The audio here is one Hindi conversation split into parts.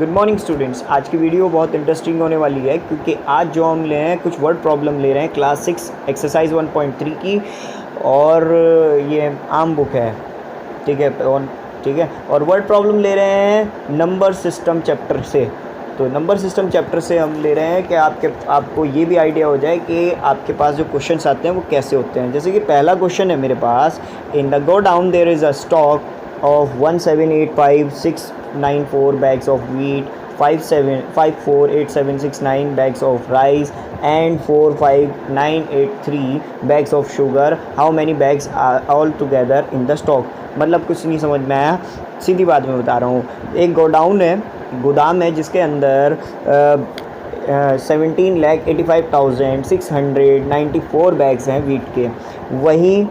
Good morning students. आज की वीडियो बहुत इंटरेस्टिंग होने वाली है क्योंकि आज जो हम ले रहे हैं कुछ वर्ड प्रॉब्लम ले रहे हैं क्लास 6 एक्सरसाइज 1.3 की। और ये आम बुक है, ठीक है। और वर्ड प्रॉब्लम ले रहे हैं नंबर सिस्टम चैप्टर से। तो नंबर सिस्टम चैप्टर से हम ले रहे हैं कि आपको ये भी आइडिया हो जाए कि आपके पास जो क्वेश्चंस आते हैं वो कैसे होते हैं। जैसे कि पहला क्वेश्चन है मेरे पास, in the godown there is a stock of 1785694 bags of wheat, 548769 bags of rice and 45983 bags of sugar. How many bags are all together in the stock? मतलब कुछ नहीं समझ में आया, सीधी बात मैं बता रहा हूँ। एक गोडाउन है, गोदाम है जिसके अंदर 17,85,694 बैग्स हैं वीट के। वहीं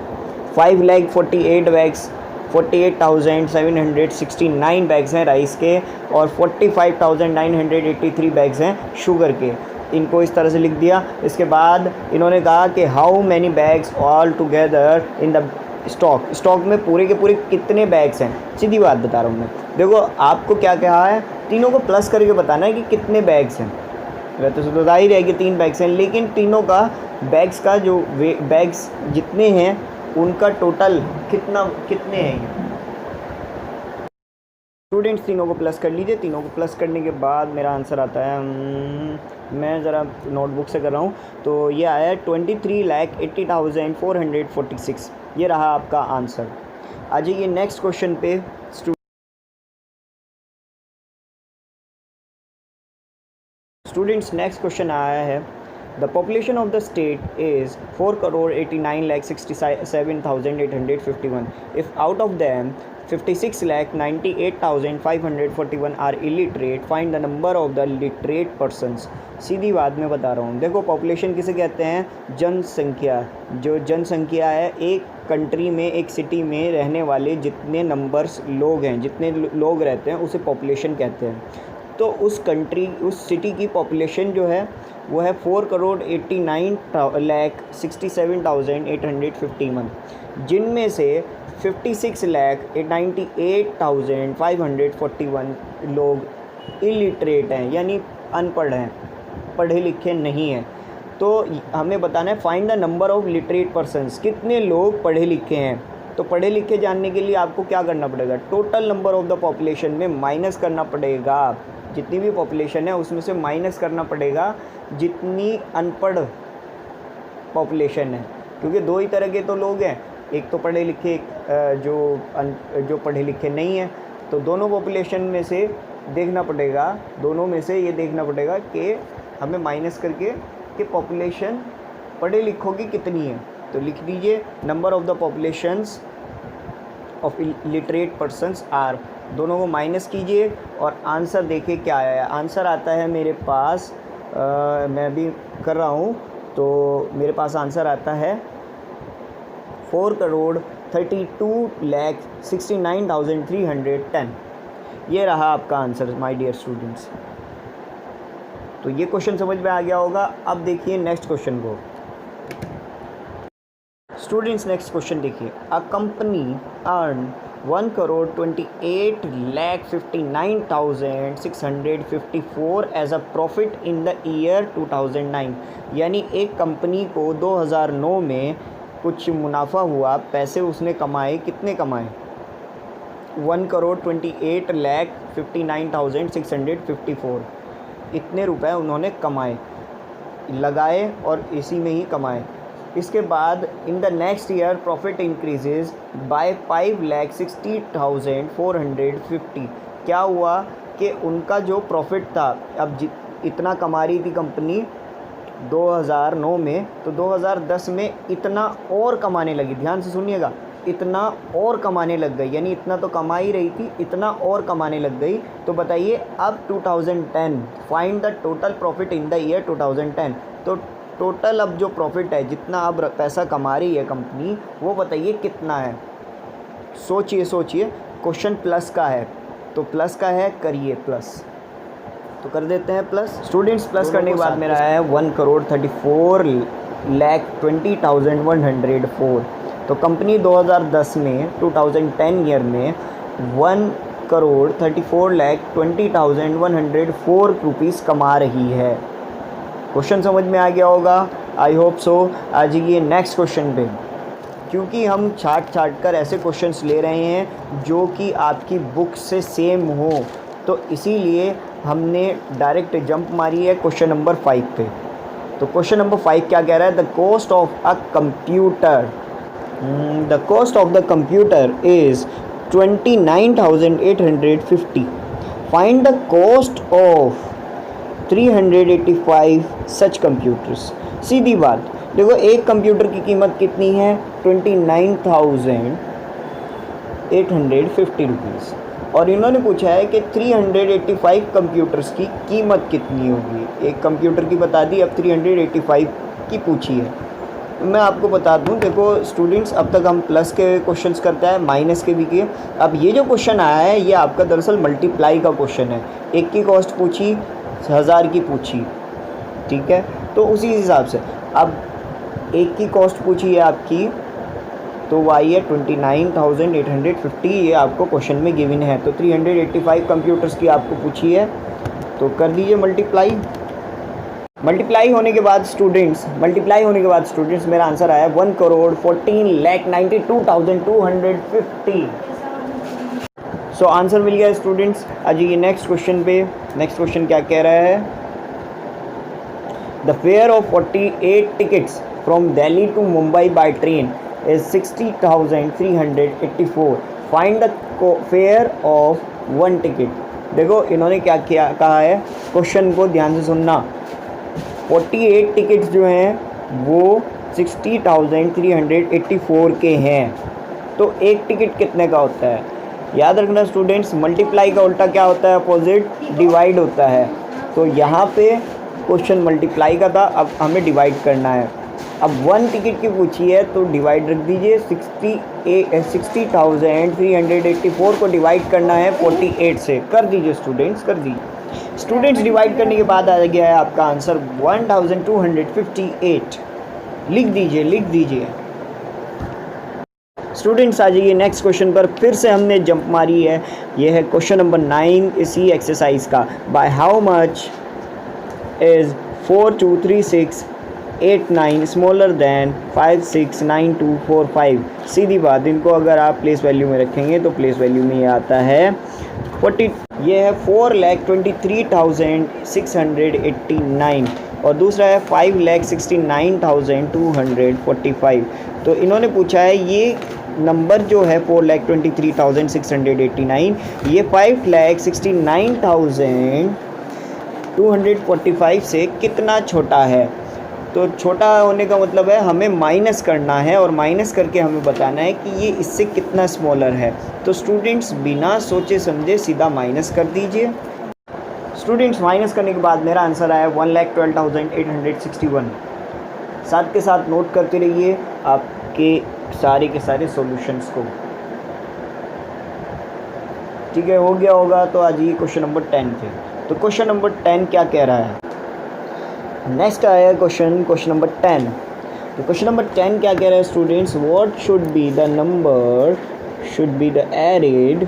5,48,769 बैग्स हैं राइस के और 45,983 बैग्स हैं शुगर के। इनको इस तरह से लिख दिया। इसके बाद इन्होंने कहा कि how many bags all together in the stock में पूरे के पूरे कितने बैग्स हैं। सीधी बात बता रहा हूँ मैं। देखो आपको क्या कहा है, तीनों को प्लस करके बताना है कि कितने बैग्स हैं। वैसे तो जाहिर है कि 3 बैग्स हैं, लेकिन तीनों का बैग्स का जो बैग्स जितने हैं उनका टोटल कितने हैं। स्टूडेंट्स तीनों को प्लस कर लीजिए। तीनों को प्लस करने के बाद मेरा आंसर आता है, मैं ज़रा नोटबुक से कर रहा हूँ, तो ये आया 23,80,446। ये रहा आपका आंसर। आ जाइए नेक्स्ट क्वेश्चन पे। स्टूडेंट्स नेक्स्ट क्वेश्चन आया है, the population of the state is 4,89,67,851। If out of them 56,98,541 are illiterate, find the number of the literate persons. सीधी बात मैं बता रहा हूँ। देखो पॉपुलेशन किसे कहते हैं, जनसंख्या। जो जनसंख्या है एक कंट्री में, एक सिटी में रहने वाले जितने नंबर्स लोग हैं, जितने लोग रहते हैं उसे पॉपुलेशन कहते हैं। तो उस कंट्री, उस सिटी की पॉपुलेशन जो है वो है 4,89,67,851, जिनमें से 56,98,541 लोग इलिटरेट हैं, यानी अनपढ़ हैं, पढ़े लिखे नहीं हैं। तो हमें बताना है find the number of literate persons, कितने लोग पढ़े लिखे हैं। तो पढ़े लिखे जानने के लिए आपको क्या करना पड़ेगा, total number of the population में माइनस करना पड़ेगा। जितनी भी पॉपुलेशन है उसमें से माइनस करना पड़ेगा जितनी अनपढ़ पॉपुलेशन है, क्योंकि दो ही तरह के तो लोग हैं, एक तो पढ़े लिखे, जो पढ़े लिखे नहीं हैं। तो दोनों पॉपुलेशन में से देखना पड़ेगा, दोनों में से ये देखना पड़ेगा कि हमें माइनस करके कि पॉपुलेशन पढ़े लिखों की कितनी है। तो लिख दीजिए number of the populations of literate persons are, दोनों को माइनस कीजिए और आंसर देखिए क्या आया है। आंसर आता है मेरे पास, मैं अभी कर रहा हूँ, तो मेरे पास आंसर आता है 4,32,69,310। ये रहा आपका आंसर माय डियर स्टूडेंट्स। तो ये क्वेश्चन समझ में आ गया होगा। अब देखिए नेक्स्ट क्वेश्चन को। स्टूडेंट्स नेक्स्ट क्वेश्चन देखिए, a company earn 1,28,59,654 as a profit in the year 2009। यानी एक कंपनी को 2009 में कुछ मुनाफा हुआ, पैसे उसने कमाए, कितने कमाए, 1,28,59,654। इतने रुपए उन्होंने कमाए, लगाए और इसी में ही कमाए। इसके बाद in the next year profit increases by 5,60,450। क्या हुआ कि उनका जो प्रॉफिट था, अब इतना कमा रही थी कंपनी 2009 में, तो 2010 में इतना और कमाने लगी। ध्यान से सुनिएगा, इतना और कमाने लग गई, यानी इतना तो कमा ही रही थी, इतना और कमाने लग गई। तो बताइए अब 2010 find the total profit in the year 2010। तो टोटल अब जो प्रॉफिट है, जितना अब पैसा कमा रही है कंपनी, वो बताइए कितना है। सोचिए, क्वेश्चन प्लस का है, तो प्लस का है, करिए प्लस। तो कर देते हैं प्लस। स्टूडेंट्स प्लस करने के बाद मेरा है 1,34,20,104। तो कंपनी 2010 में 2010 ईयर में 1 1,34,20,104 रुपीज़ कमा रही है। क्वेश्चन समझ में आ गया होगा, आई होप सो। आ जाइए नेक्स्ट क्वेश्चन पे। क्योंकि हम छाट कर ऐसे क्वेश्चंस ले रहे हैं जो कि आपकी बुक से सेम हो, तो इसीलिए हमने डायरेक्ट जंप मारी है क्वेश्चन नंबर 5 पे। तो क्वेश्चन नंबर 5 क्या कह रहा है? The cost of a computer, the cost of the computer is 29,850। Find the cost of 385 such computers. सीधी बात, देखो एक कंप्यूटर की कीमत कितनी है? 29,850 रुपीज़, और इन्होंने पूछा है कि 385 कंप्यूटर्स की कीमत कितनी होगी। एक कंप्यूटर की बता दी, अब 385 की पूछी है। मैं आपको बता दूं, देखो स्टूडेंट्स, अब तक हम प्लस के क्वेश्चंस करते हैं, माइनस के भी किए। अब ये जो क्वेश्चन आया है ये आपका दरअसल मल्टीप्लाई का क्वेश्चन है। एक की कॉस्ट पूछी, 1000 की पूछी, ठीक है, तो उसी हिसाब से अब एक की कॉस्ट पूछी है आपकी, तो वो आई है 29,850, ये आपको क्वेश्चन में गिवन है। तो 385 कंप्यूटर्स की आपको पूछी है, तो कर दीजिए मल्टीप्लाई। मल्टीप्लाई होने के बाद स्टूडेंट्स मेरा आंसर आया 1,14,92,250। सो आंसर मिल गया स्टूडेंट्स। आ जाइए नेक्स्ट क्वेश्चन पे। नेक्स्ट क्वेश्चन क्या कह रहा है? The fare of 48 tickets from Delhi to Mumbai by train is 60,384। Find the fare of one ticket. देखो इन्होंने क्या कहा है, क्वेश्चन को ध्यान से सुनना। 48 टिकट्स जो हैं वो 60,384 के हैं, तो एक टिकट कितने का होता है? याद रखना स्टूडेंट्स, मल्टीप्लाई का उल्टा क्या होता है? अपोजिट, डिवाइड होता है। तो यहाँ पे क्वेश्चन मल्टीप्लाई का था, अब हमें डिवाइड करना है। अब वन टिकट की पूछी है तो डिवाइड रख दीजिए। 60,384 को डिवाइड करना है 48 से, कर दीजिए स्टूडेंट्स, कर दीजिए। स्टूडेंट्स डिवाइड करने के बाद आ गया है आपका आंसर 1258। लिख दीजिए स्टूडेंट्स। आ जाइए नेक्स्ट क्वेश्चन पर। फिर से हमने जंप मारी है, ये है क्वेश्चन नंबर 9 इसी एक्सरसाइज का। By how much is 423689 smaller than 569245। सीधी बात, इनको अगर आप प्लेस वैल्यू में रखेंगे तो प्लेस वैल्यू में ये आता है 40, ये है 4,23,689, और दूसरा है 5,69,245। तो इन्होंने पूछा है ये नंबर जो है 4,23,689, ये 5,69,245 से कितना छोटा है। तो छोटा होने का मतलब है हमें माइनस करना है, और माइनस करके हमें बताना है कि ये इससे कितना स्मॉलर है। तो स्टूडेंट्स बिना सोचे समझे सीधा माइनस कर दीजिए। स्टूडेंट्स माइनस करने के बाद मेरा आंसर आया 1,12,861। साथ के साथ नोट करते रहिए आपके सारे के सारे सॉल्यूशंस को, ठीक है, हो गया होगा। तो आज ये क्वेश्चन नंबर 10 थे। तो क्वेश्चन नंबर 10 क्या कह रहा है? नेक्स्ट आया क्वेश्चन नंबर 10। तो क्वेश्चन नंबर 10 क्या कह रहा है students? What should be the number should be the added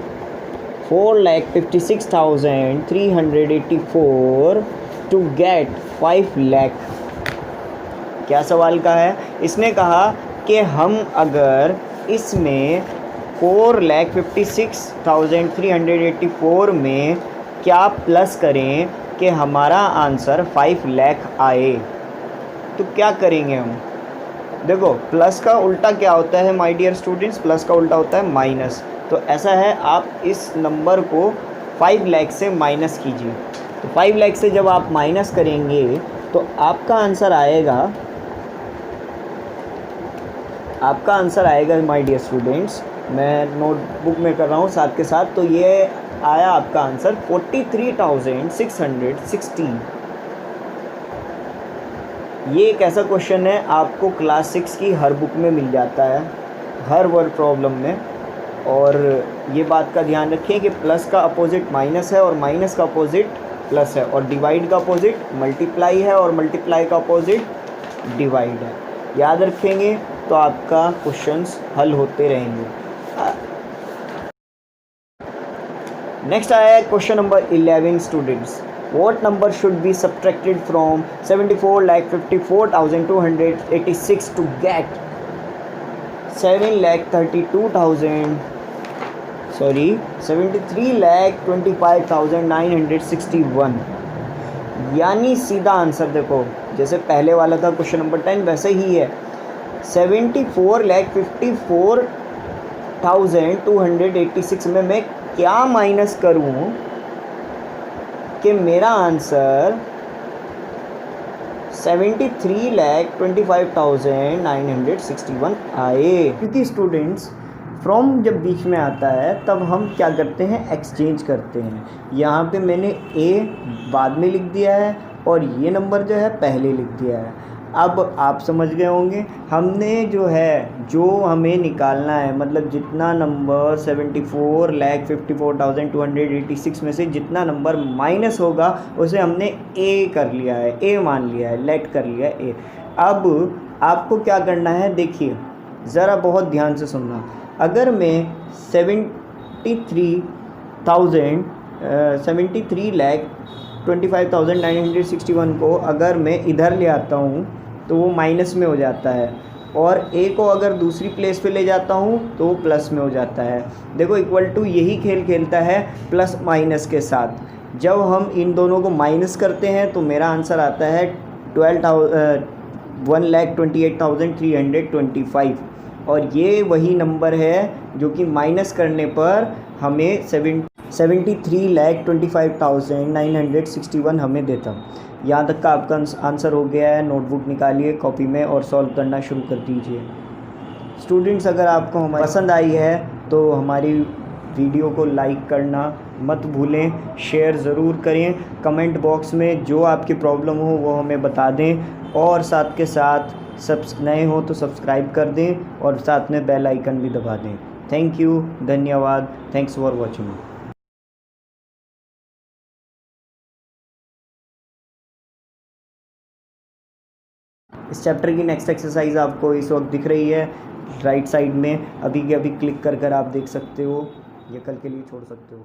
4,56,384 to get 5 lakh. क्या सवाल का है? इसने कहा कि हम अगर इसमें 4,56,384 में क्या प्लस करें कि हमारा आंसर 5 लाख आए, तो क्या करेंगे हम? देखो प्लस का उल्टा क्या होता है माय डियर स्टूडेंट्स? प्लस का उल्टा होता है माइनस। तो ऐसा है, आप इस नंबर को 5 लाख से माइनस कीजिए। तो 5 लाख से जब आप माइनस करेंगे तो आपका आंसर आएगा माय डियर स्टूडेंट्स, मैं नोटबुक में कर रहा हूँ साथ के साथ। तो ये आया आपका आंसर 43,616। ये एक ऐसा क्वेश्चन है आपको क्लास 6 की हर बुक में मिल जाता है, हर वर्ड प्रॉब्लम में। और ये बात का ध्यान रखें कि प्लस का अपोजिट माइनस है और माइनस का अपोजिट प्लस है, और डिवाइड का अपोजिट मल्टीप्लाई है और मल्टीप्लाई का अपोजिट डिवाइड है। याद रखेंगे तो आपका क्वेश्चंस हल होते रहेंगे। नेक्स्ट आया है question number 11 students. What number should be subtracted from 74,54,286 to get 73,25,961? यानी सीधा आंसर देखो, जैसे पहले वाला था क्वेश्चन नंबर 10 वैसे ही है। 74,54,286 में मैं क्या माइनस करूं कि मेरा आंसर 73,25,961 आए। क्योंकि स्टूडेंट्स फ्रॉम जब बीच में आता है तब हम क्या करते हैं, एक्सचेंज करते हैं। यहाँ पे मैंने ए बाद में लिख दिया है और ये नंबर जो है पहले लिख दिया है। अब आप समझ गए होंगे हमने जो है, जो हमें निकालना है, मतलब जितना नंबर 74,54,286 में से जितना नंबर माइनस होगा उसे हमने ए कर लिया है, ए मान लिया है, लेट कर लिया है ए। अब आपको क्या करना है, देखिए ज़रा बहुत ध्यान से सुनना। अगर मैं 73,25,961 को अगर मैं इधर ले आता हूँ तो वो माइनस में हो जाता है, और ए को अगर दूसरी प्लेस पे ले जाता हूँ तो वो प्लस में हो जाता है। देखो इक्वल टू यही खेल खेलता है प्लस माइनस के साथ। जब हम इन दोनों को माइनस करते हैं तो मेरा आंसर आता है 1,28,325, और ये वही नंबर है जो कि माइनस करने पर हमें 73,25,961 हमें देता। यहाँ तक का आपका आंसर हो गया है। नोटबुक निकालिए, कॉपी में और सॉल्व करना शुरू कर दीजिए। स्टूडेंट्स अगर आपको हमारी पसंद आई है तो हमारी वीडियो को लाइक करना मत भूलें, शेयर ज़रूर करें, कमेंट बॉक्स में जो आपकी प्रॉब्लम हो वो हमें बता दें, और साथ के साथ नए हो तो सब्सक्राइब कर दें और साथ में बेल आइकन भी दबा दें। थैंक यू, धन्यवाद, थैंक्स फॉर वॉचिंग। इस चैप्टर की नेक्स्ट एक्सरसाइज आपको इस वक्त दिख रही है राइट साइड में, अभी के अभी क्लिक कर आप देख सकते हो, या कल के लिए छोड़ सकते हो।